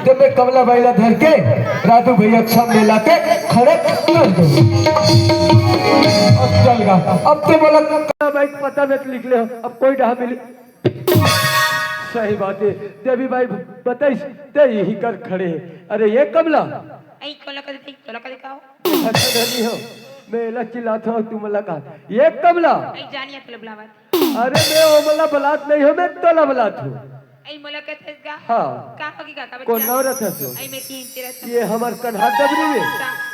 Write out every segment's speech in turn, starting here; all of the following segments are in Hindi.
तो मैं कमला बाईला धर के राधू भैया के सामने लाके खड़े कर दो। अब चल गा। अब तो बोला कमला बाई पता में लिख ले, अब कोई डहा मिली। सही बात है देवी बाई बताइस ते यही कर खड़े। अरे ये कमला आई कोला कर दिखाओ नहीं हो मैं ला चिल्लाता हूँ तुम लगा ये कमला आई जानिया तले बुलावत। अरे मैं ओ मला बलात नहीं हो, मैं तोला बलात हूँ। आई मुलाकात है का हाँ का होगी का कौन नाव रथा सो आई मैं तीन तेरा ये हमार कन्हार डबरी में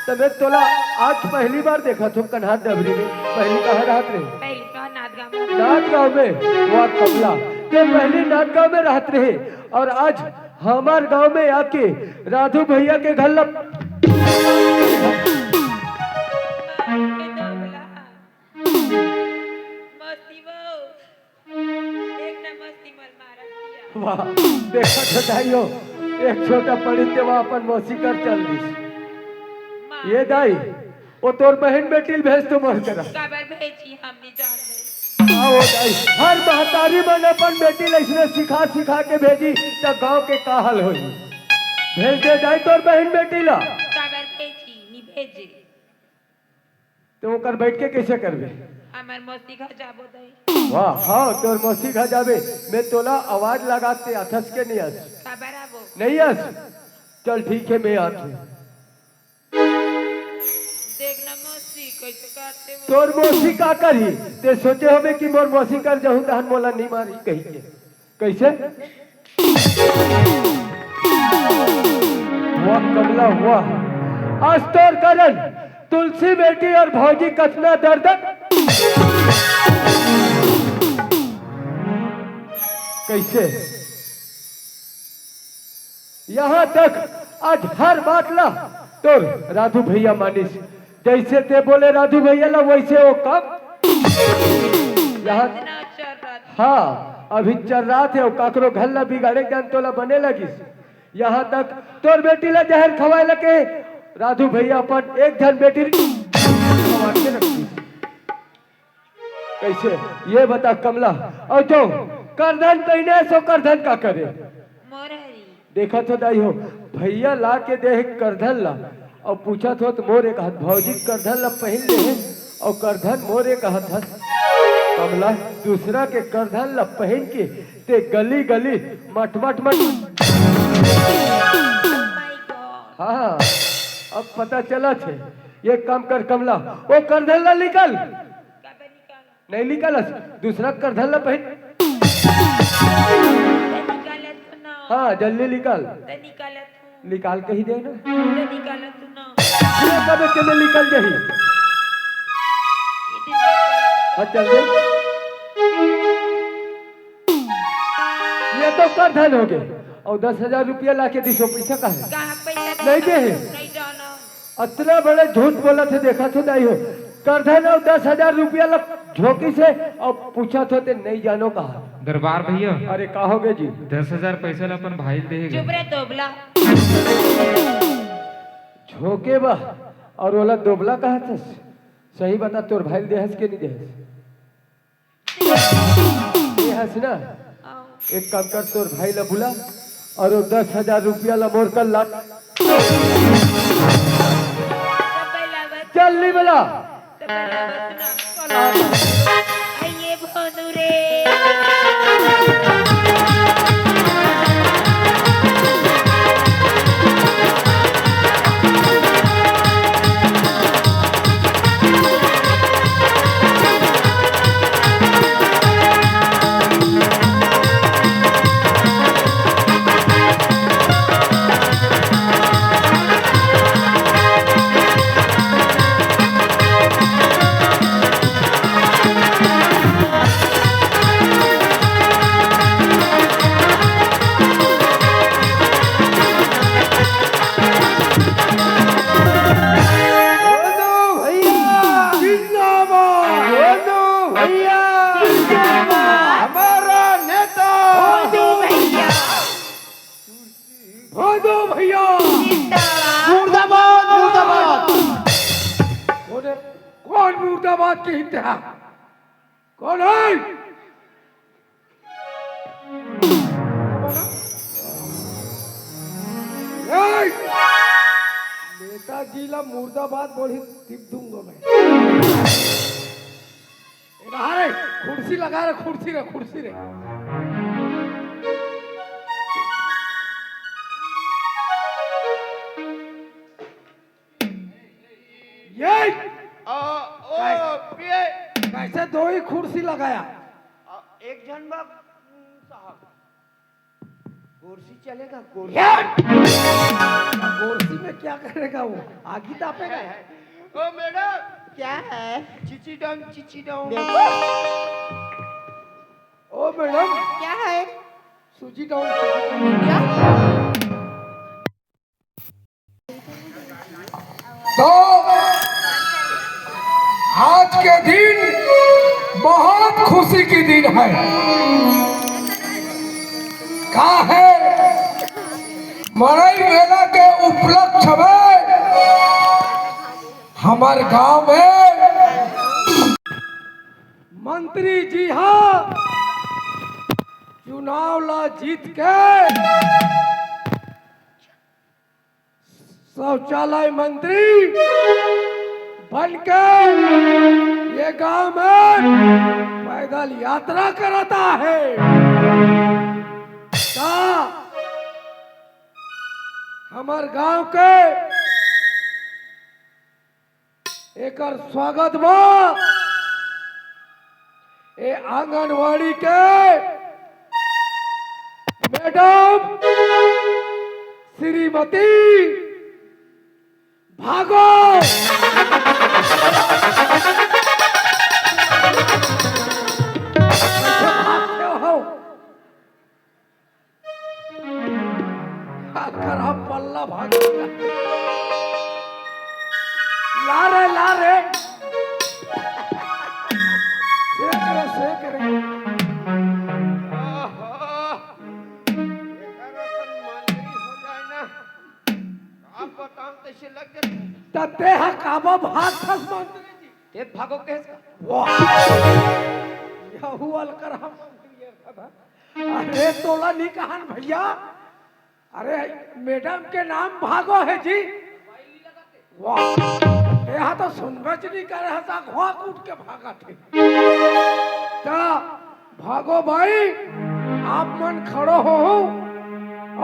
तो मैं तोला आज पहली बार देखा था कन्हार डबरी में। पहली कहाँ रहत रहे? पहली तो नाथ गांव में। वह कमला ते पहली नाथ गांव में रहत रहे और आज हमार गांव में आके राधू भैया के घर लप वाह देखा छटाइयो एक छोटा पड़ी ते वहाँ अपन मौसी कर चल दी। ये दाई वो तोर बहन बेटी भेज तो मर करा खबर भेजी हमने जान दे। आओ दाई हर महतारी मन अपन बेटी इसने सिखा सिखा के भेजी तो गांव के का हाल होई। भेज दे दाई तोर बहन बेटी ला खबर भेजी नी भेजे तो ओकर बैठ के कैसे करबे? हमार मौसी घर जाबो दई। वाह हाँ तोर मौसी घर जाबे मैं तोला आवाज लगाते अथस के नहीं आस खबर आबो नहीं आस। चल ठीक है मैं आता हूँ। देखना मौसी कैसे करते हो तोर मौसी का करी ते सोचे होबे कि मोर मौसी कर जाऊं तहन मोला नहीं मारी कही के कैसे? वाह कमला वाह आज तोर करन तुलसी बेटी और भौजी कतना दर्द कैसे यहाँ तक आज हर बात ला तो राधू भैया मानिस जैसे ते बोले राधू भैया ला वैसे वो कब यहाँ हाँ अभी चल रहा थे वो काकरो घर ला बिगाड़े जान तोला बने लगी। यहाँ तक तोर बेटी ला जहर खवाए लगे राधू भैया अपन एक जन बेटी कैसे ये बता कमला और जो करधन पहने सो करधन का करे देखा तो दाई हो भैया ला के दे करधन ला और पूछा तो मोर एक हाथ भौजी करधन ला पहन ले और करधन मोर एक हाथ हस कमला दूसरा के करधन ला पहन के ते गली गली मट मट मट हाँ अब पता चला छे। ये काम कर कमला वो करधन ला निकल नहीं निकाल दूसरा करधन ला पहन हाँ जल्दी निकाल निकाल के ही देना कब चले निकल जाही हाँ चल दे ये तो करधन हो गए और 10,000 रुपया ला के दिसो पैसा का है नहीं दे अतना बड़े झूठ बोला थे देखा तो नहीं हो करधन और 10,000 रुपया ला झोंकी से और पूछा तो ते नहीं जानो कहा दरबार भैया अरे कहोगे जी 10,000 पैसा ला अपन भाई देगा चुप रे दोबला झोंके बा और वाला दोबला कहा था सही बता तोर भाई देहस के नहीं देहस देहस ना एक काम कर तोर भाई ला बुला और वो 10,000 रुपया ला मोर कर ला चल नहीं बोला आइए भोनू रे मुर्दाबाद की इंतहा कौन है? नेताजी ला मुर्दाबाद बोली टिप दूंगा मैं। अरे कुर्सी लगा रे, कुर्सी रे, कुर्सी रे। ये कैसे दो ही कुर्सी लगाया? एक जन साहब कुर्सी चलेगा? कुर्सी में क्या करेगा वो? आगे तापेगा। ओ मैडम क्या है? चिची डाउन। ओ मैडम क्या है? सूजी डाउन। तो आज के दिन बहुत खुशी की दिन है। का है मड़ई मेला के उपलक्ष्य में हमारे गांव में मंत्री जी हाँ चुनाव ला जीत के शौचालय मंत्री बन के ये गांव में पैदल यात्रा कराता है। का हमार गांव के एकर स्वागत बा ए आंगनवाड़ी के मैडम श्रीमती भागो। खराब पल्ला भाग ला रे सेक रे। मंत्री हो जाए ना आप बताओ कैसे लग जाते? तते हा काबा भाग खस मंत्री जी ते भागो कैसे? वाह यहू अलकर हम मंत्री था। अरे तोला नहीं कहान भैया। अरे मैडम के नाम भागो है जी। वाह यहाँ तो सुनबच नहीं कर रहा था, घुआ कूट के भागा थे। ता भागो भाई आप मन खड़ो हो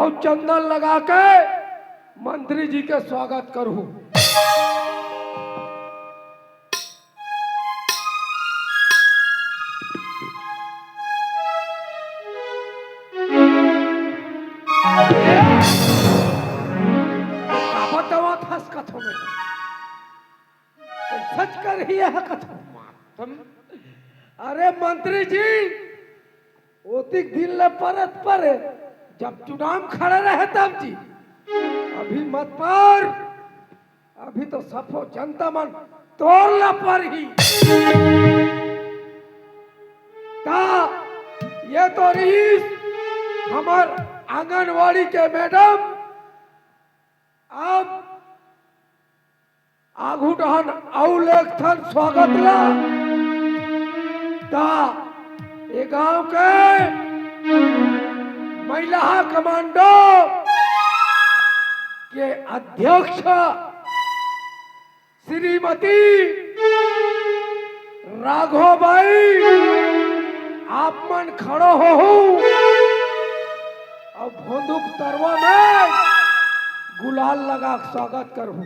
और चंदन लगा के मंत्री जी के स्वागत करूं। सच कर ही है कथो। अरे मंत्री जी ओतिक दिन ले परत पर जब चुनाव खड़े रहे तब जी अभी मत पर अभी तो सफो जनता मन तोड़ला पर ही ता ये तो रईस हमार आंगनवाड़ी के मैडम अब आगू डहन औलेखन स्वागत ला ता ये गांव के महिला कमांडो के अध्यक्ष श्रीमती राघोबाई आप मन खड़ो हो और बंदूक तरवा में गुलाल लगा स्वागत करूं।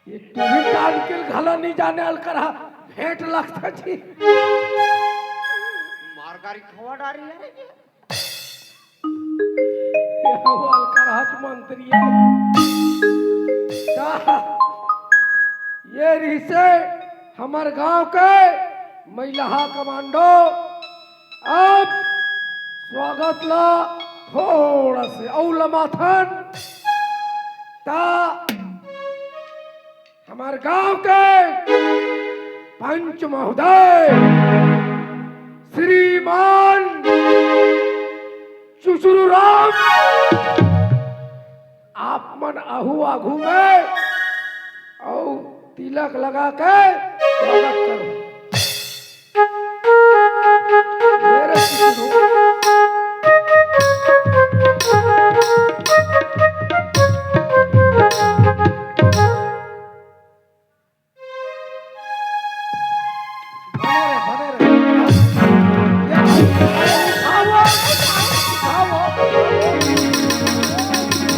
ये तुम्ही कान के घाला नहीं जाने अलकर भेंट लगता जी मारगारी खवा डारी है अलकर हज मंत्री ये रिसे हमार गांव के महिला कमांडो अब स्वागत ला थोड़ा से औलमाथन ता हमार गांव के पंच महोदय श्रीमान चुचुरु राम आप मन आहू आघू में तिलक लगा के स्वागत करो। मेरे पितरों,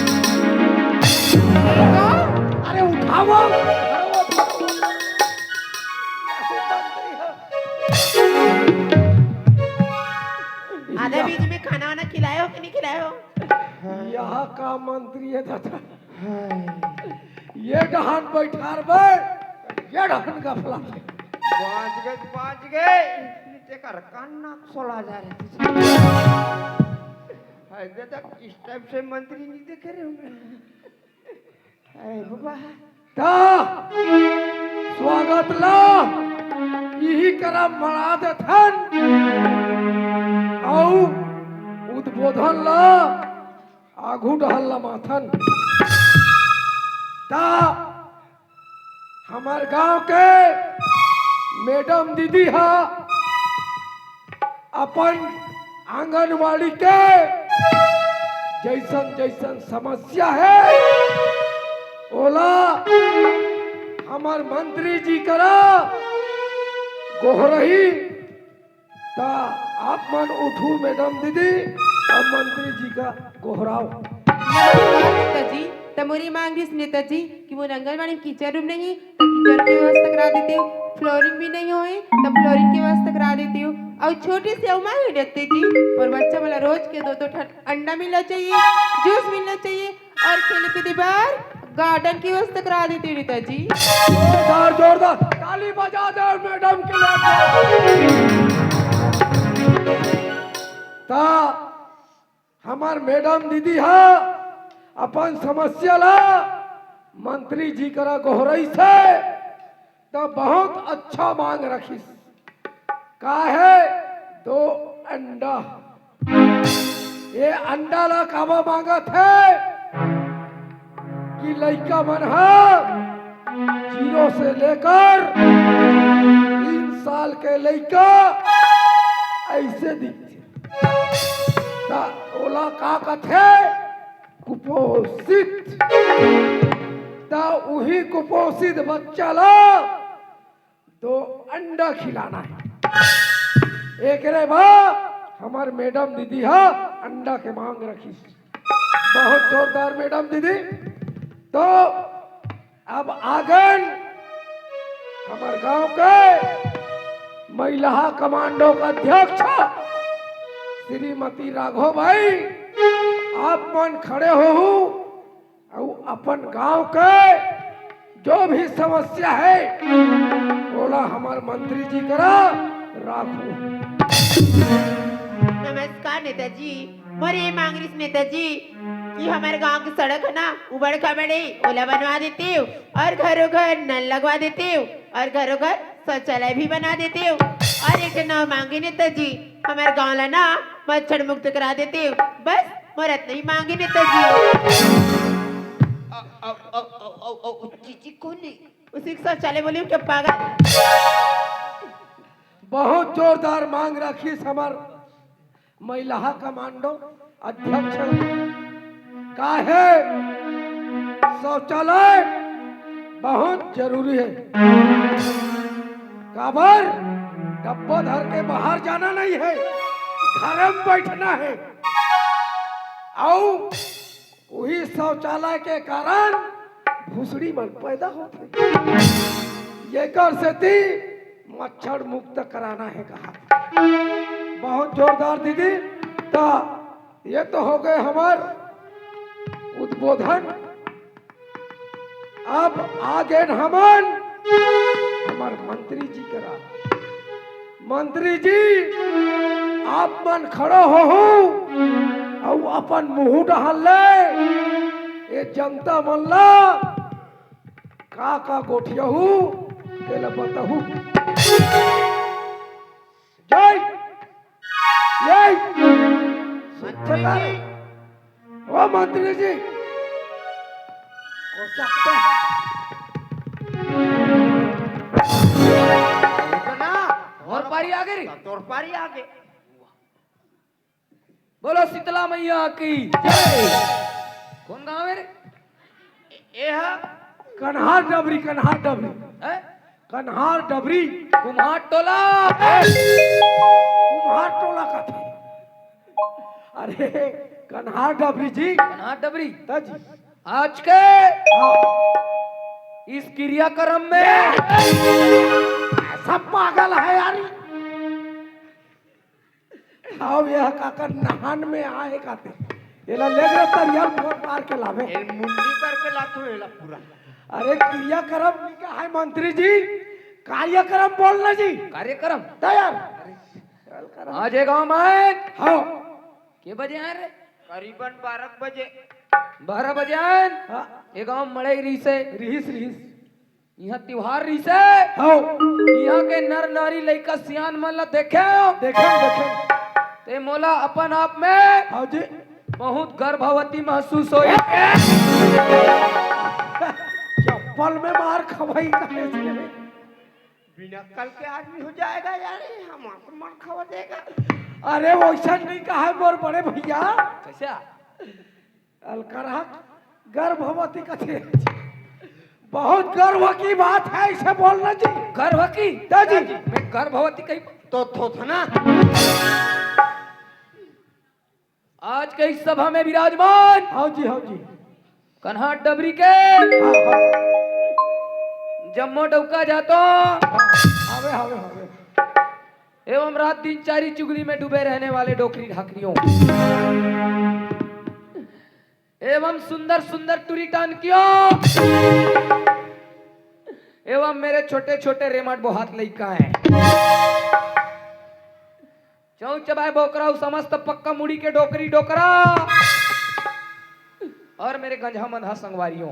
बने रहे। अरे उठाओ। आधा बीच में खाना वाना खिलाए हो कि नहीं खिलाए हो? यहाँ का मंत्री है दादा। ये डहान बैठार बे, ये डहान का फला। बाज गए नीचे कर कान्ना सोला जा रहे है दादा। इस टाइप से मंत्री नहीं देखे रहे होंगे। अरे बाबा ता स्वागत ला यही करम मना देथन औ उद्बोधन ला आघू डहल ला माथन। ता हमार गांव के मैडम दीदी हा अपन आंगनवाड़ी के जैसन जैसन समस्या है ओला हमार मंत्री जी करा गोहरही। ता आप मन उठू मैडम दीदी और मंत्री जी का गोहराओ। नेताजी तमोरी मांग रही नेताजी कि वो आंगनबाड़ी में कीचड़ रूम नहीं तो कीचड़ की व्यवस्था करा देती हूँ, फ्लोरिंग भी नहीं होए तो फ्लोरिंग की व्यवस्था करा देती हूँ, और छोटी सी अवमा ही रखते जी और बच्चा वाला रोज के 2-2 अंडा मिलना चाहिए, जूस मिलना चाहिए और खेले कूदे बाहर गार्डन की व्यवस्था करा देती हूँ नेताजी। जोरदार जोरदार ताली बजा दो मैडम के लिए। ता हमार मैडम दीदी हा अपन समस्या ला मंत्री जी करा गोहरई से तो बहुत अच्छा मांग रखिस। का है 2 अंडा। ये अंडा ला काबा मांगत है कि लड़का मन हा 0 से लेकर 3 साल के लड़का ऐसे दिखते ओला का कथे कुपोषित। ता वही कुपोषित बच्चा ला 2 अंडा खिलाना है। एक रे बा हमार मैडम दीदी हा अंडा के मांग रखी। बहुत जोरदार मैडम दीदी। तो अब आगन हमार गांव के महिला कमांडो का अध्यक्ष श्रीमती राघव भाई आप मन खड़े हो और अपन गांव के जो भी समस्या है बोला हमारे मंत्री जी करा राखो। नमस्कार नेताजी। मोरे ये मांग रही नेताजी कि हमारे गांव की सड़क है ना उबड़ खाबड़ी ओला बनवा देती हूँ और घरों घर नल लगवा देती हूँ और घरों घर शौचालय भी बना देती हूँ और एक नौ मांगी नेताजी हमारे गांव ला ना मच्छर मुक्त करा देती हूँ। बस मोरत नहीं मांगी नेताजी। चीची कौन है? उसी का शौचालय बोली क्या पागल। बहुत जोरदार मांग रखी हमार महिला कमांडो अध्यक्ष का है शौचालय बहुत जरूरी है। काबर डब्बा धर के बाहर जाना नहीं है, घर में बैठना है। और वही शौचालय के कारण भूसड़ी मन पैदा होते ये कर सकती मच्छर मुक्त कराना है कहा। बहुत जोरदार दीदी। तो ये तो हो गए हमार उद्बोधन। अब आगे हमार मंत्री जी करा। मंत्री जी आप मन खड़ो हो और अपन मुंह डहल ले ये जनता मन ला का गोठियहू तेला बताहू। जय जय ओ मंत्री जी को चकते पारी आगे रे तोर पारी आगे। बोलो शीतला मैया की जय। कौन गाँव है रे? ए हा कन्हार डबरी, कन्हार डबरी, हैं? कन्हार डबरी, कुम्हार टोला। कुम्हार टोला का था। अरे कन्हार डबरी जी, कन्हार डबरी। जी आज के हाँ, इस क्रियाक्रम में सब पागल है यार। हाँ यह काकर नहान में आए काते एला ले गए तरियल फोन मार के लावे। ए मुंडी करके लाथो एला पूरा। अरे क्रियाक्रम लिखा है मंत्री जी, कार्यक्रम बोलना जी। कार्यक्रम तैयार आज ये गाँव में आए। हाँ के बजे आए रे? करीबन 12 बजे। 12 बजे आए। हाँ, ये गाँव मड़ई रही से रिहिस रिहिस यहाँ त्योहार रही से हाँ यहाँ के नर नारी लड़का सियान मन ला देखे देखें देखें ते मोला अपन आप में हाँ जी। बहुत गर्भवती महसूस हुई। चप्पल में मार खवाई करे से। बिना कल के आदमी हो जाएगा यार, हम आपको मार खवा देगा। अरे वैसा नहीं कहा है मोर बड़े भैया। कैसा? अलकरा गर्भवती कथे बहुत गर्व की बात है, इसे बोलना जी। गर्भ की दादी मैं गर्भवती कही तो थोथना आज के इस सभा में विराजमान हाँ जी हाँ जी कन्हार डबरी के हाँ हाँ जम्मो डौका जातो हवे हवे हवे एवं रात दिन चारी चुगली में डूबे रहने वाले डोकरी ढाकरियों एवं सुंदर सुंदर टूरी टानकियों एवं मेरे छोटे छोटे रेमट बोहात लइका हैं चौ चबाए बोकराऊ समस्त पक्का मुड़ी के डोकरी डोकरा और मेरे गंजा मंधा संगवारियों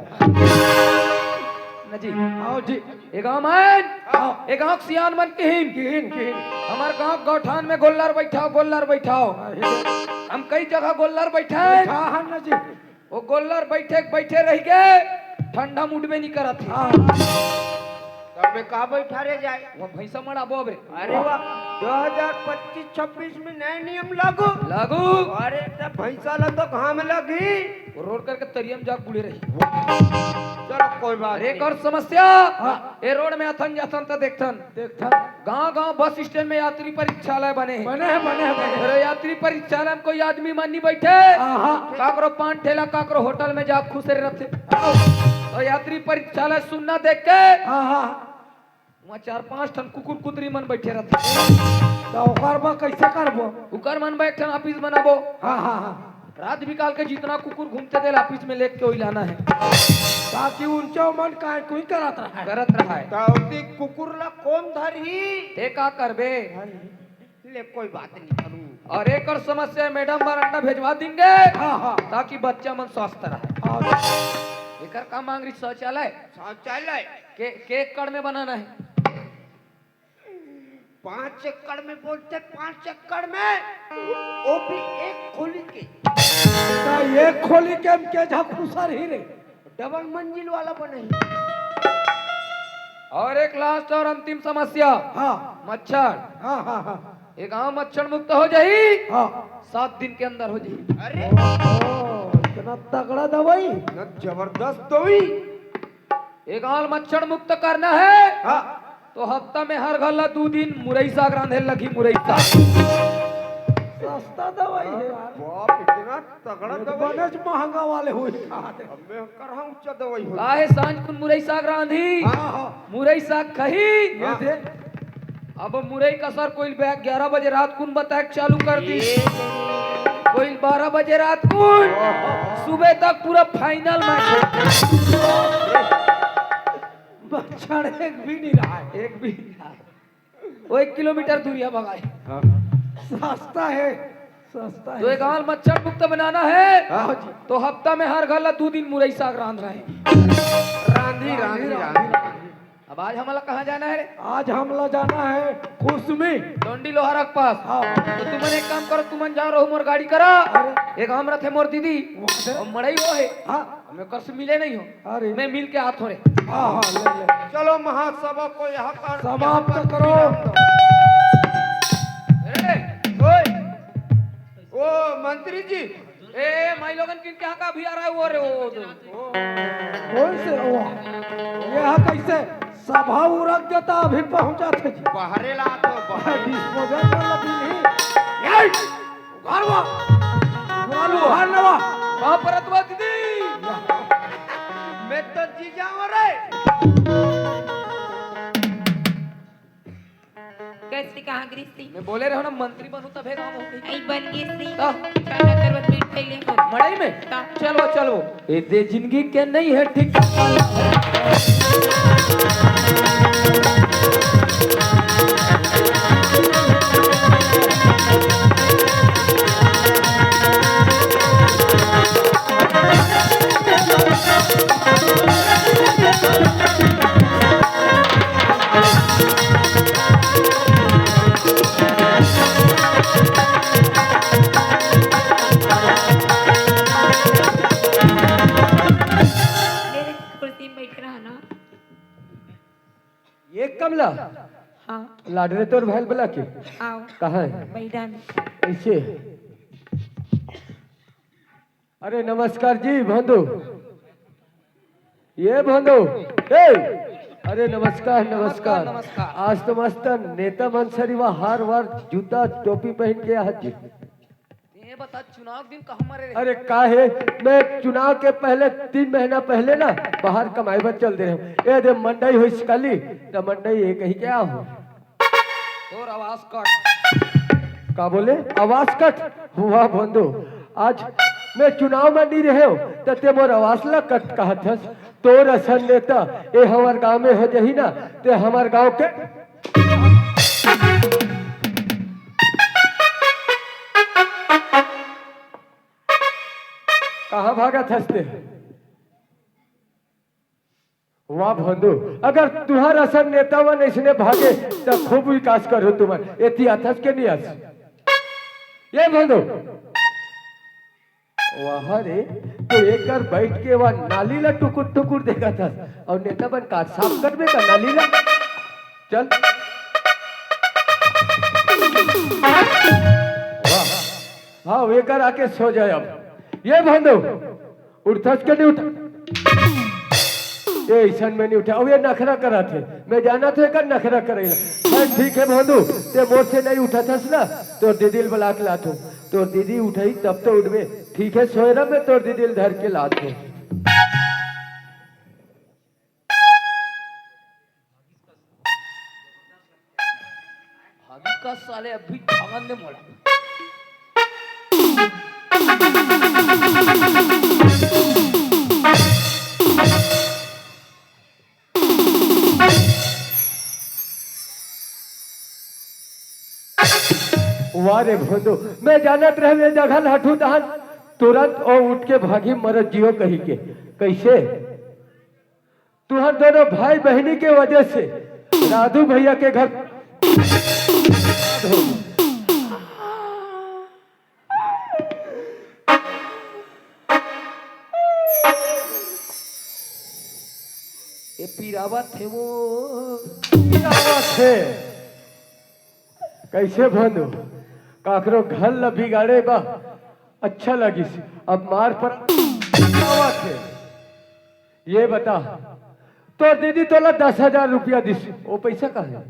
न जी हाँ जी एक गाँव मन हाँ एक गाँव सियान मन किहिन किन किन हमार गाँव गौठान में गोल्लर बैठाओ हम कई जगह गोल्लर बैठे हाँ हाँ ना जी वो गोल्लर बैठे रह गए ठंडा मूड में नहीं करत है हाँ तब में का बैठा रे जाए। वो भैंसा मड़ा बोब रे अरे वाह 2025-26 में नए नियम लागू। लागू अरे तब भैंसा ला तो घाम लगी। वो रोड करके तरियम जाग बुड़े रही चलो कोई बात एक नहीं। और समस्या ये रोड में अथन जाथन तो देखथन गांव गांव बस स्टैंड में यात्री परीक्षालय बने हैं बने हैं बने हैं बने हैं। अरे यात्री परीक्षालय में कोई आदमी मन नहीं बैठे हाँ काकरो पान ठेला काकरो होटल में जा खुश रहते तो यात्री परीक्षालय सुनना देख के हाँ हाँ वहाँ 4-5 ठन कुकुर कुतरी मन बैठे रहते तो ओकर बा कैसे करबो। उकर मन बैठ ठन ऑफिस बनाबो हाँ हाँ हाँ रात बिकाल के जितना कुकुर घूमते थे ऑफिस में लेके कोई लाना है ताकि उनचो मन का कोई करत रहा है। करत रहा है ताउती कुकुर ला कौन धरी। ते का करबे ले कोई बात नहीं करूँ। और एक और समस्या मैडम बरंडा भेजवा देंगे हाँ हाँ ताकि बच्चा मन स्वस्थ रहे हाँ एकर का मांग रही शौचालय शौचालय के एकड़ में बनाना है 5 एकड़ में बोलते 5 एकड़ में वो भी एक खोली के तो ये खोली के झकुसर ही रे डबल मंजिल वाला बने। और एक लास्ट और अंतिम समस्या हाँ मच्छर हाँ हाँ हाँ ये गाँव मच्छर मुक्त हो जाही हाँ 7 दिन के अंदर हो जाही अरे ओ, इतना तगड़ा दवाई। न जबरदस्त दवाई। ये गाँव मच्छर मुक्त करना है हाँ तो हफ्ता में हर गला 2 दिन मुरई साग रांधे लगी मुरई साग सस्ता दवाई है यार। बाप इतना तगड़ा दवाई। बनज महंगा वाले हुए कहा दे। अब मैं करहा ऊंचा दवाई हो। काहे सांझ कुन मुरई साग रांधी हाँ हाँ मुरई साग खही ये दे अब मुरई का सर कोई 11 बजे रात कुन बताए चालू कर दी कोई 12 बजे रात कुन सुबह तक पूरा फाइनल मैच मच्छर एक भी नहीं रहा है। एक भी वो 1 किलोमीटर दूरिया भगाए सस्ता है सस्ता तो है। एक गाँव मच्छर मुक्त बनाना है हाँ जी तो हफ्ता में हर गला 2 दिन मुरई साग रांध रहे रांधी। अब आज हमला कहाँ जाना है रे आज हमला जाना है कुसमी। डोंडी लोहारा के पास हाँ तो तुमन एक काम करो तुमन जाओ रहो मोर गाड़ी करा एक हम रथे मोर दीदी और मड़ई वो है हाँ हमें कर से मिले नहीं हो अरे मैं मिल के हाथ हो रे हाँ हाँ ले ले चलो महासभा को यहाँ का समाप्त करो। ओ मंत्री जी ए मैं लोगन किन क्या का भी आ रहा है वो रे वो कौन से हुआ यह कैसे सभा उरक देता अभी पहुंचा थे जी बाहरे ला तो बाहर डिस्पोजल कर लगी नहीं यही घरवा बुलालू हाल नवा कहां परतवा दीदी मैं तो जी जाऊं रे गस्ती कहाँ गृहस्थी मैं बोले रहो ना मंत्री बनूं तबे काम हो गई आई बन गृहस्थी ता खाना करवत मीट खैले हो मड़ई में ता चलो चलो ए दे जिंदगी के नहीं है ठीक मेरे कुर्सी में बैठ रहा ना ये कमला हाँ लाडरे तोर भैल बला के आओ कहाँ है बैठान ऐसे अरे नमस्कार जी बंधु ये बंधु ए अरे नमस्कार नमस्कार आज तो मस्त नेता मंसरी व हार वार जूता टोपी पहन के आज जी ये बता चुनाव दिन का हमारे अरे का है मैं चुनाव के पहले 3 महीना पहले ना बाहर कमाई पर चल दे रहा हूँ ये दे मंडई हुई सकली तो मंडई एक ही क्या हो और आवाज कट का बोले आवाज कट हुआ बंधु आज मैं चुनाव में नहीं रहे हो तो ते मोर आवाज ला कट कहा था तोर असन नेता ए हमार गांव में हो जही ना ते हमार गांव के कहाँ भागा थसते वाह बंधु अगर तुहार असन नेता वन इसने भागे तो खूब विकास करो तुम्हारे एती अथस के नहीं आस ये बंधु वहाँ रे तो एक बार बैठ के वहाँ नाली ला टुकुर टुकुर देखा था और नेता बन काट साफ कर का नाली ला चल वाह हाँ वे कर आके सो जाए अब ये बंधु उठस के नहीं उठा ये ईशान में नहीं उठा अब ये नखरा करा थे मैं जाना था कर नखरा करेगा मैं ठीक है बंधु ते मोर से नहीं उठा था ना तो दीदी बुला के लातो तो दीदी उठाई तब तो उठवे ठीक है सोयरा में तो दीदी धर के लातो का साले अभी ठगन ने मोड़ा वाह रे बंधु मैं जानत रहे जगह हटू तहन तुरंत और उठ के भागी मरद जियो कही के कैसे तुहर दोनों भाई बहनी के वजह से राधू भैया के घर ये पीरावा थे वो पीरावा थे कैसे बंधु काकरो घर ल बिगाड़े बा अच्छा लगी अब मार पर पीरावा थे ये बता तो दीदी तोला 10,000 रुपया दिस वो पैसा कहाँ है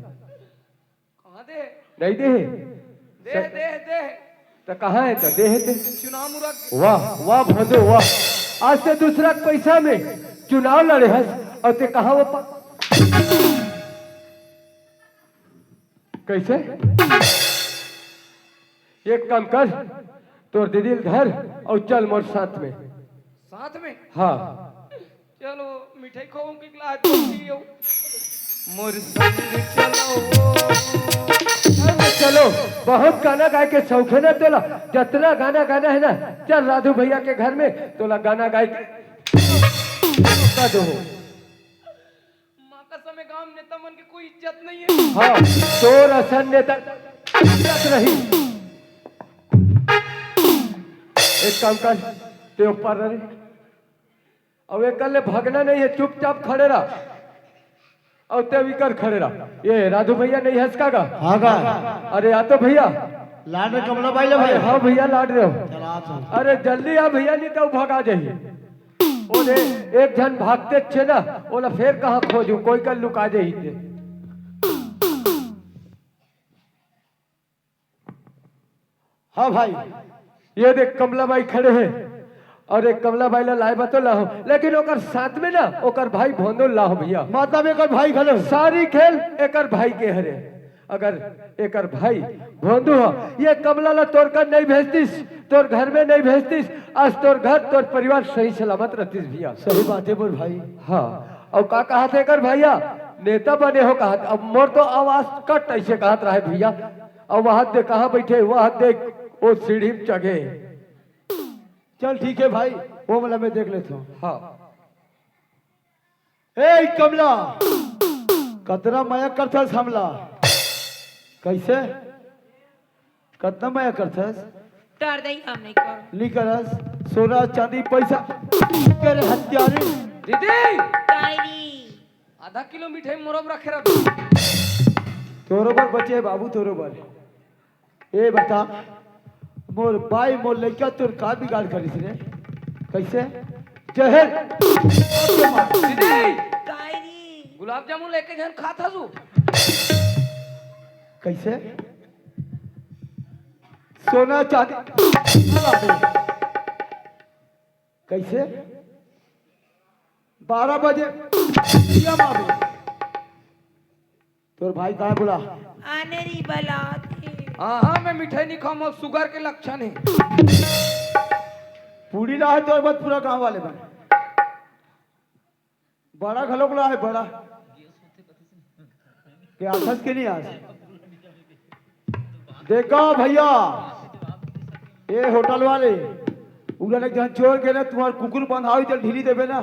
कहाँ दे नहीं दे दे दे दे तो कहाँ है तो दे दे चुनाव मुरक वाह वाह बंधु वाह आज से दूसरा पैसा में चुनाव लड़े हस और ते कहा वो कैसे एक काम कर तोर दीदी घर और चल मोर साथ में साथ में हाँ चलो मिठाई खाऊं की गिलास पियो मोर संग चलो चलो बहुत गाना गाय के शौक है ना तोला जितना गाना गाना है ना चल राधू भैया के घर में तोला गाना गाय के का दो माँ का समय गांव नेता मन की कोई इज्जत नहीं है हाँ तोर असन नेता इज्जत रही एक काम कर ते ऊपर रहे अब एक कल भागना नहीं है चुपचाप खड़े रहा और ते भी कर खड़े रहा ये राधू भैया नहीं हंसकागा आगा अरे आ तो भैया लाड रे कमला भाई ले भाई हाँ भैया लाड रहे हो। चला तो अरे जल्दी आ भैया, नहीं तो भगा जाइए। ओने एक जन भागते छे ना, ओला फिर कहाँ खोजू, कोई कल लुका जाई थे। हाँ भाई ये देख कमला बाई खड़े हैं, और एक कमला बाई ला लाए बतो लाहो, लेकिन ओकर साथ में ना ओकर भाई भोंदो लाहो भैया। मतलब एक भाई खड़े सारी खेल एकर भाई के हरे। अगर एकर भाई भोंदू हो, ये कमला ला तोड़ कर नहीं भेजतीस, तोर घर में नहीं भेजतीस, आज तोर घर तोर परिवार सही सलामत रहतीस भैया। सही बात है बोल भाई। हाँ, और का कहा थे कर भैया, नेता बने हो कहा, अब मोर तो आवाज कट ऐसे कहत रहे भैया। और वहां दे कहाँ बैठे, वहां देख वो सीढ़ी में चढ़े। चल ठीक है भाई, वो वाला मैं देख लेता हूँ। हाँ ए कमला, कतना माया करथस हमला, कैसे कतना माया करथस, डर दई हम नहीं करो। ली करस, सोना चांदी पैसा करे हत्यारे। दीदी ताईनी आधा किलो मिठाई मोरब रखे रख। तोरो पर बचे बाबू, तोरो पर। ए बता मोर बाई मोर लइका तोर का बिगाड़ करिस रे, कैसे जहर दीदी ताईनी गुलाब जामुन लेके जहन खात हसू। कैसे सोना चांदी कैसे 12 बजे दिया मावे। तोर भाई कहाँ बोला, आने री बलात हाँ हाँ मैं मिठाई नहीं खाऊं, अब शुगर के लक्षण है। पूरी ला है तो बस पूरा गांव वाले बने। बड़ा घलोक ला है, बड़ा क्या आसस के नहीं आज देखा भैया, ये होटल वाले उगला ने जहाँ चोर के ना तुम्हारे कुकुर बंधावी तो ढीली देवे ना।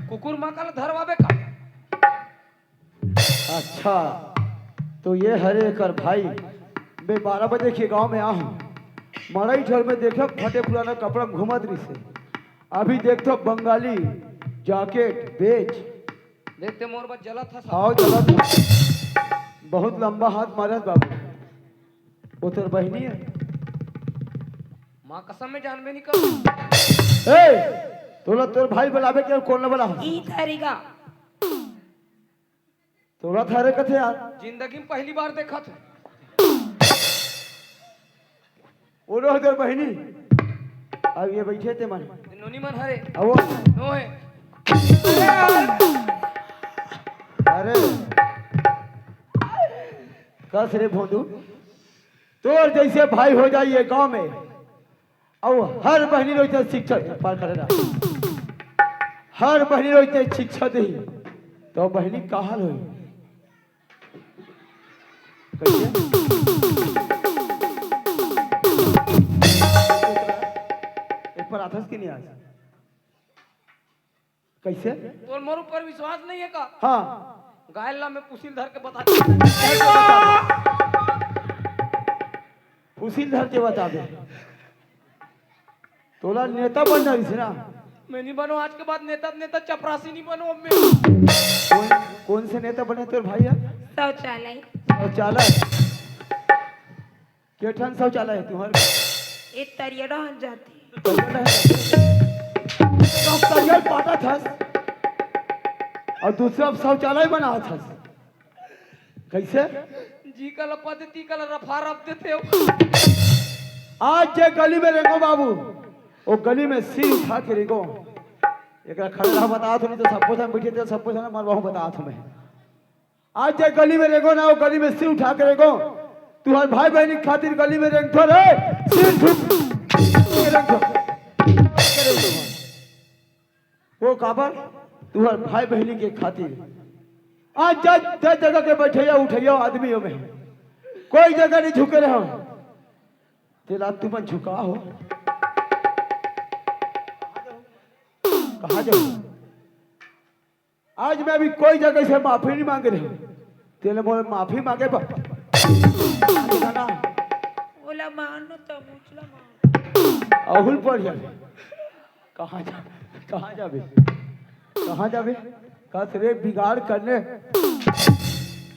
कुकुर माँ का धरवावे का। अच्छा तो ये हरे कर भाई, मैं 12 बजे के गांव में आऊँ, मड़ई घर में देखो फटे पुराना कपड़ा घूमत रही से। अभी देखो बंगाली जैकेट बेच देखते मोर बस जलत था। आओ चलो, बहुत लंबा हाथ मारत बाबू। वो तेर बहनी है। माँ कसम में जानबे नहीं कर। ए तोला तोर भाई बुलावे के कौन न बुला, ई तरीका तोरा थारे कथे यार। जिंदगी में पहली बार देखा था। वो रो तेर बहनी, अब ये बैठे थे मन नोनी मन हरे अब वो नो है। अरे कस रे भोंदू, तोर जैसे भाई हो जाइए गांव में, और हर बहनी रोते शिक्षा पार करे ना, हर बहनी रोते शिक्षा दे, तो बहनी का हाल हो। एक पर आथस की नहीं आज कैसे, तो मोर ऊपर विश्वास नहीं है का। हाँ गायला में पुसिल धर के बता। उसी धर के बता दे, तोला नेता बनना इसे ना। मैं नहीं बनो आज के बाद, नेता नेता चपरासी नहीं बनो अब मैं। कौन से नेता बने तेरे भाई है? शौचालय शौचालय केठन शौचालय है तुम्हारे? ये तरिया रहन जाती तरियल पाटा था और दूसरा शौचालय बना था, कैसे? जी का लपा देती का रफा रफ देते हो। आज जे गली में रेगो बाबू, वो गली में सिर उठा के रेगो, एक खड़े रहा बता तो नहीं तो सबको सामने बैठे थे, सबको सामने मरवाऊं बता तो मैं। आज जे गली में रेगो ना, वो गली में सिर उठा के रेगो, तुम्हारे भाई बहनी खातिर गली में रेंग थोड़े सिर झुक वो काबर तुम्हारे भाई बहनी के खातिर। आज जज जगह के बैठे उठैया आदमियों में कोई जगह नहीं झुके रहो, तेरा तुम झुका हो कहा जाओ। आज मैं भी कोई जगह से माफी नहीं मांग रही, तेरे बोले माफी मांगे ना ओला मानो तो मुचला मान अहुल पर जा, कहाँ जा कहाँ जाबे? कहाँ जावे कस रे बिगाड़ करने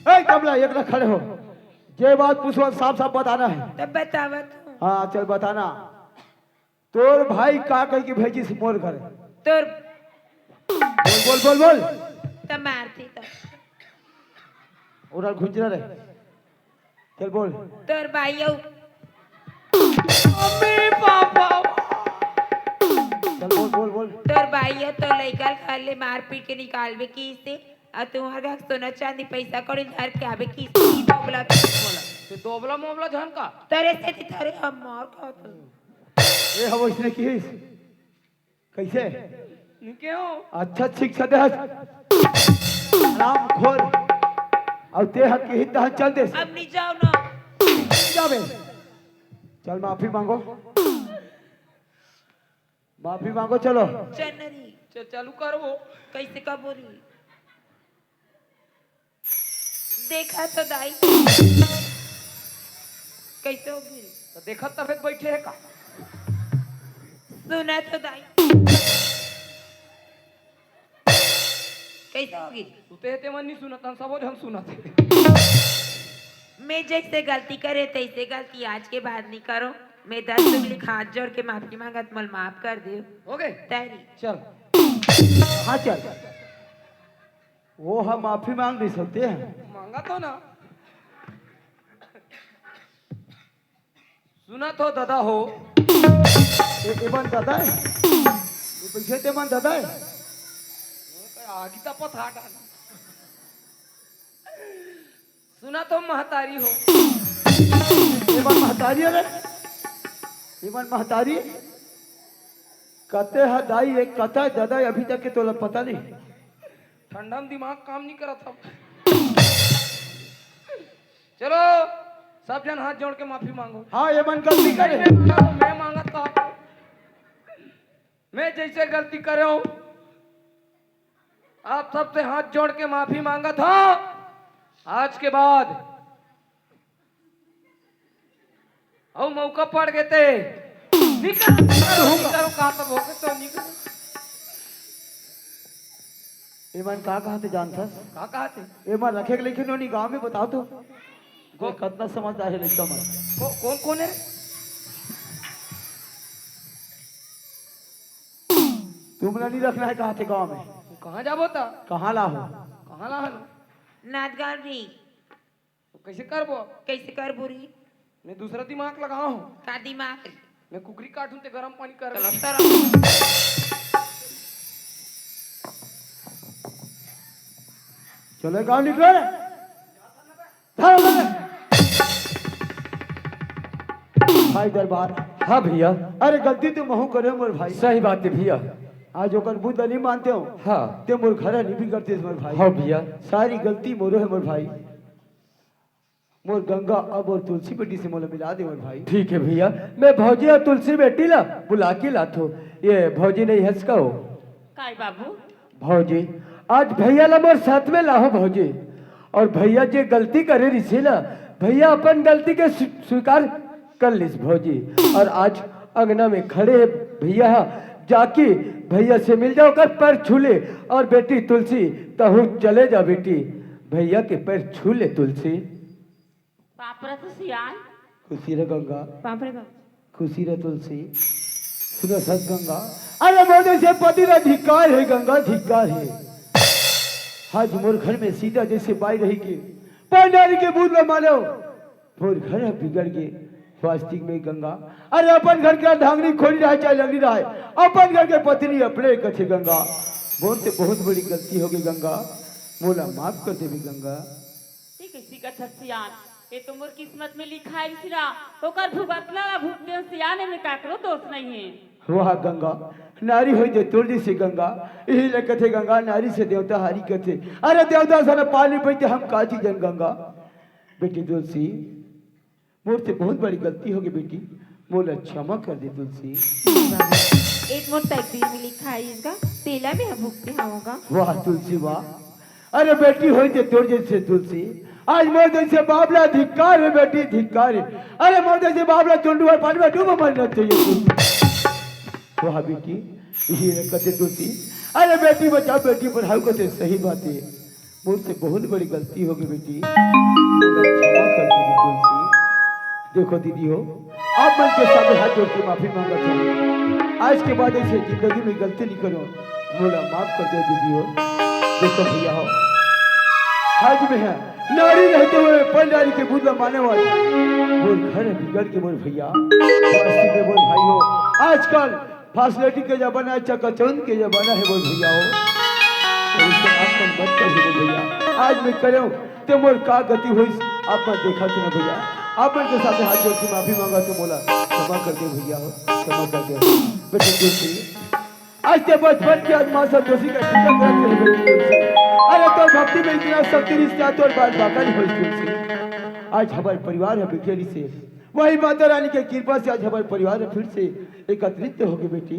ए कमला एक ना खड़े हो जे बात पूछो साफ साफ बताना है तब बतावत हूँ। हाँ चल बताना तोर भाई का कह के भेजी से मोर घर तोर बोल बोल बोल बोल तब मारती तब उधर घुंजरा रे चल बोल तोर भाई हो मम्मी पापा चल बोल बोल बोल तोर भाई हो तो लइका घर ले मार पीट के निकालबे की से और तुम्हारे घर सोना चांदी पैसा कौड़ी धर के आवे की से बोला ते दोबला मोबला झन का तोरे से तेरे हम मार खाते ए हम इसने की कैसे क्यों अच्छा शिक्षा दे नाम खोल और ते हक के हित चल दे अब नहीं जाओ ना जावे चल माफी मांगो माफी मांगो चलो चनरी चालू कर वो कैसे का बोली देखा तो दाई कैसे होगी तो देखा तब बैठे है का सुना तो दाई कैसे होगी सुते ते मन नहीं सुनत हम सब हम सुनत मैं जैसे गलती करे तैसे गलती आज के बाद नहीं करो मैं 10 उंगली हाथ जोड़ के माफी मांगत मल माफ कर दे हो गए तैरी चल हाँ चल वो हम माफी मांग नहीं सकते हैं मांगा तो ना सुना तो दादा हो ये मन दादा है ये पैसे ते मन दादा है आगे तपत हाट आना सुना तो महतारी हो ये मन महतारी है रे ये मन महतारी कते है दाई एक कता है दादा अभी तक के तोला पता नहीं ठंडा में दिमाग काम नहीं करा था चलो सब जन हाथ जोड़ के माफी मांगो हाँ ये मन गलती करे मैं मांगा था मैं जैसे गलती करे हूं आप सबसे हाथ जोड़ के माफी मांगा था आज के बाद और मौका पड़ गए थे निकल कहा तब हो गए तो निकल ये मन कहा थे जानता कहा थे ये मन रखे के लेकिन नहीं गांव में बताओ तो कोई कितना समझदार है लड़का मन कौन कौन है तुमने नहीं रखना है कहा थे गांव में कहाँ जाबो था कहाँ ला हो कहाँ ला नाथ गाँव री कैसे करबो कैसे कर बुरी मैं दूसरा दिमाग लगा हूँ का दिमाग मैं कुकरी काटूं ते गरम पानी कर चलो सर चलो गांव निकलो रे भाई दरबार हाँ भैया अरे गलती तो महू करे मोर भाई सही बात है भैया आज ओकर बुद्ध नहीं मानते हो हाँ ते मोर घर नहीं भी करते मोर भाई हाँ भैया सारी गलती मोरो है मोर भाई मोर गंगा अब और तुलसी बेटी से मोला मिला दे मोर भाई ठीक है भैया मैं भौजी और तुलसी बेटी ला बुला के लाथो ये भौजी नहीं हंस का हो काय बाबू भौजी आज भैया ला मोर साथ में लाहो भौजी और भैया जे गलती करे रिसे ना भैया अपन गलती के स्वीकार कर लिस भौजी और आज अंगना में खड़े भैया जाके भैया से मिल जाओ कर पैर छू ले और बेटी तुलसी तहु चले जा बेटी भैया के पैर छू ले तुलसी पापरा तो सियाल खुशी रे गंगा बाप रे बाप खुशी रे तुलसी सुनो सत गंगा अरे मोदे से पति रा धिक्कार है गंगा धिक्कार है आज मोर घर में सीता जैसे बाई रही के पंडारी के बूंद में मानो मोर घर है बिगड़ के वास्तविक में गंगा अरे अपन घर के ढांगनी खोली रहा चाहे लगी रहा है अपन घर के पत्नी अपने कथे गंगा मोर से बहुत बड़ी गलती हो गई गंगा मोला माफ कर देवी गंगा ठीक है सिका छसियान ये तो मोर किस्मत में लिखा है सिरा ओकर भुगतला भुगते सियाने में काकरो दोष नहीं है वाह गंगा नारी होई दे तोड़ से गंगा यही ले कथे गंगा नारी से देवता हारी कथे अरे देवता सारा पानी पीते हम काची जन गंगा बेटी तुलसी मोर से बहुत बड़ी गलती हो गई बेटी मोला क्षमा कर दे तुलसी एक मोर तकदीर में लिखा है इसका तेला में भुगते होगा वाह तुलसी वाह अरे बेटी होई दे तोड़ से तुलसी आज मोर जैसे बाबला धिक्कार है बेटी धिक्कार है अरे मोर जैसे बाबला चुंडू और पानी में डूब मरना चाहिए तुलसी वाह बेटी यही कथे तुलसी अरे बेटी बचाओ बेटी पढ़ाओ कहते सही बात है, मुझसे बहुत बड़ी गलती होगी बेटी, क्षमा कर दीजिए तुलसी। देखो दीदी हो, आप मन के सामने हाथ जोड़ के माफी मांगा था, आज के बाद ऐसे जिंदगी में गलती नहीं करो, बोला माफ कर दो दीदी हो। देखो भैया हो, हज में है नारी रहते हुए पर नारी के बुदला माने वाले, बोल घर बिगड़ के बोल भैया, के बोल भाई हो, आजकल फैसिलिटी के जमाना है, चकाचौंध के जमाना है बोल भैया हो, तो उससे आपका मत कर बोल भैया, आज मैं करो तो मोर का गति हुई आप मत देखा तो ना भैया, आप मन के साथ हाथ जोड़ के माफी मांगा तो बोला क्षमा कर दे भैया हो, क्षमा कर दे बेटे तुलसी। आज के बचपन के आत्मा सब दोषी का टीका करते हैं बेटी तुलसी। अरे तो भक्ति में इतना शक्ति रिश्ता तो बात बाका नहीं हुई तुलसी। आज हमारे परिवार है बेटी से, वही माता रानी के कृपा से आज हमारे परिवार फिर से एकत्रित हो गए बेटी।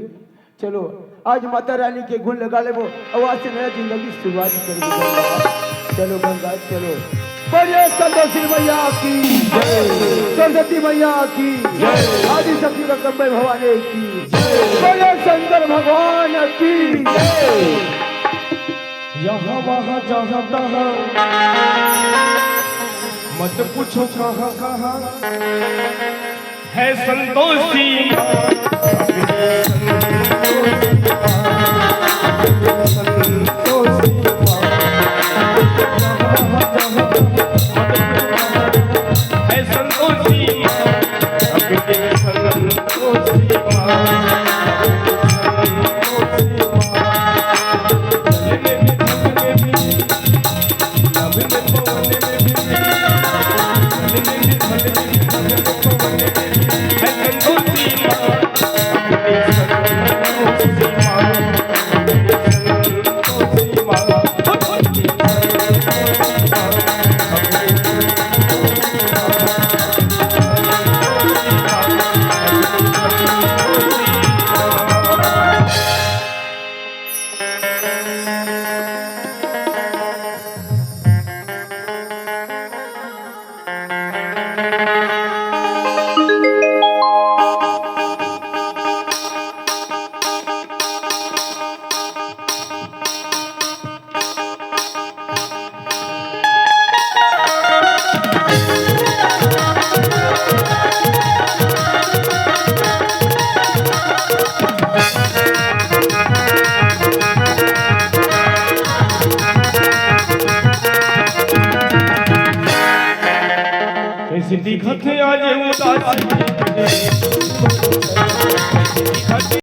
चलो आज माता रानी के गुण लगा ले वो, और आज से नया जिंदगी शुरुआत करेंगे। चलो गंगा चलो, बोलिए संतोषी मैया की जय, सरस्वती मैया की जय, आदि शक्ति का कम्बे भवानी की जय, बोलिए शंकर भगवान की जय। यहाँ वहाँ जहाँ तहाँ मत पूछो कहाँ कहाँ है संतोषी है संतोषी कैसे दिखत आज उदासी